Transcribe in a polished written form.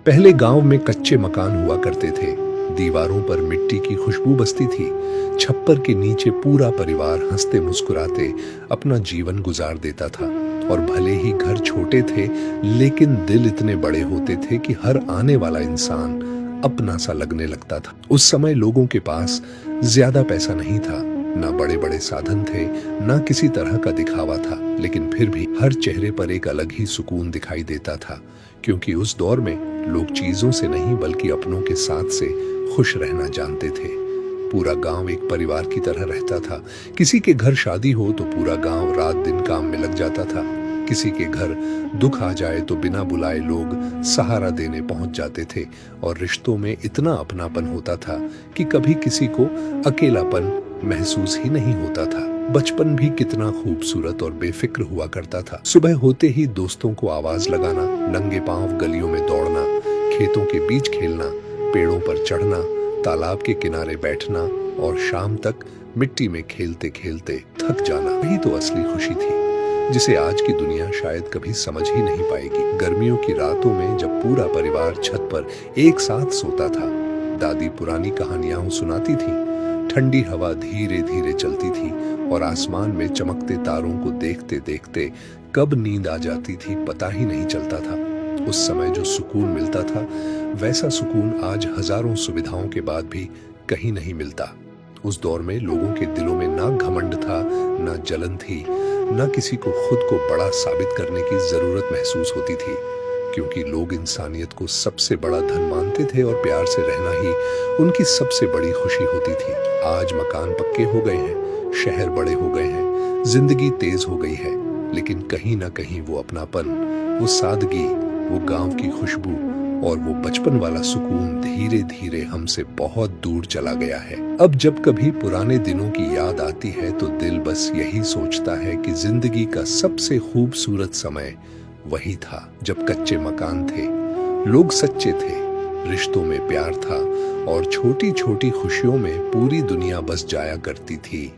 पहले गांव में कच्चे मकान हुआ करते थे। दीवारों पर मिट्टी की खुशबू बसती थी। छप्पर के नीचे पूरा परिवार हंसते मुस्कुराते अपना जीवन गुजार देता था। और भले ही घर छोटे थे, लेकिन दिल इतने बड़े होते थे कि हर आने वाला इंसान अपना सा लगने लगता था। उस समय लोगों के पास ज्यादा पैसा नहीं था, ना बड़े बड़े साधन थे, ना किसी तरह का दिखावा था, लेकिन फिर भी हर चेहरे पर एक अलग ही सुकून दिखाई देता था, क्योंकि उस दौर में लोग चीजों से नहीं बल्कि अपनों के साथ से खुश रहना जानते थे। पूरा गांव एक परिवार की तरह रहता था। किसी के घर शादी हो तो पूरा गांव रात दिन काम में लग जाता था। किसी के घर दुख आ जाए तो बिना बुलाए लोग सहारा देने पहुंच जाते थे। और रिश्तों में इतना अपनापन होता था कि कभी किसी को अकेलापन महसूस ही नहीं होता था। बचपन भी कितना खूबसूरत और बेफिक्र हुआ करता था। सुबह होते ही दोस्तों को आवाज लगाना, नंगे पांव गलियों में दौड़ना, खेतों के बीच खेलना, पेड़ों पर चढ़ना, तालाब के किनारे बैठना और शाम तक मिट्टी में खेलते खेलते थक जाना, वही तो असली खुशी थी, जिसे आज की दुनिया शायद कभी समझ ही नहीं पाएगी। गर्मियों की रातों में जब पूरा परिवार छत पर एक साथ सोता था, दादी पुरानी कहानियां सुनाती थी, ठंडी हवा धीरे धीरे चलती थी और आसमान में चमकते तारों को देखते देखते कब नींद आ जाती थी पता ही नहीं चलता था। उस समय जो सुकून मिलता था, वैसा सुकून आज हजारों सुविधाओं के बाद भी कहीं नहीं मिलता। उस दौर में लोगों के दिलों में ना घमंड था, ना जलन थी, ना किसी को खुद को बड़ा साबित करने की जरूरत महसूस होती थी, क्योंकि लोग इंसानियत को सबसे बड़ा धन मानते थे और प्यार से रहना ही उनकी सबसे बड़ी खुशी होती थी। आज मकान पक्के हो गए हैं, शहर बड़े हो गए हैं, जिंदगी तेज हो गई है, लेकिन कहीं ना कहीं वो अपनापन, वो सादगी, वो गांव की खुशबू और वो बचपन वाला सुकून धीरे धीरे हमसे बहुत दूर चला गया है। अब जब कभी पुराने दिनों की याद आती है तो दिल बस यही सोचता है कि जिंदगी का सबसे खूबसूरत समय वही था जब कच्चे मकान थे, लोग सच्चे थे, रिश्तों में प्यार था और छोटी छोटी खुशियों में पूरी दुनिया बस जाया करती थी।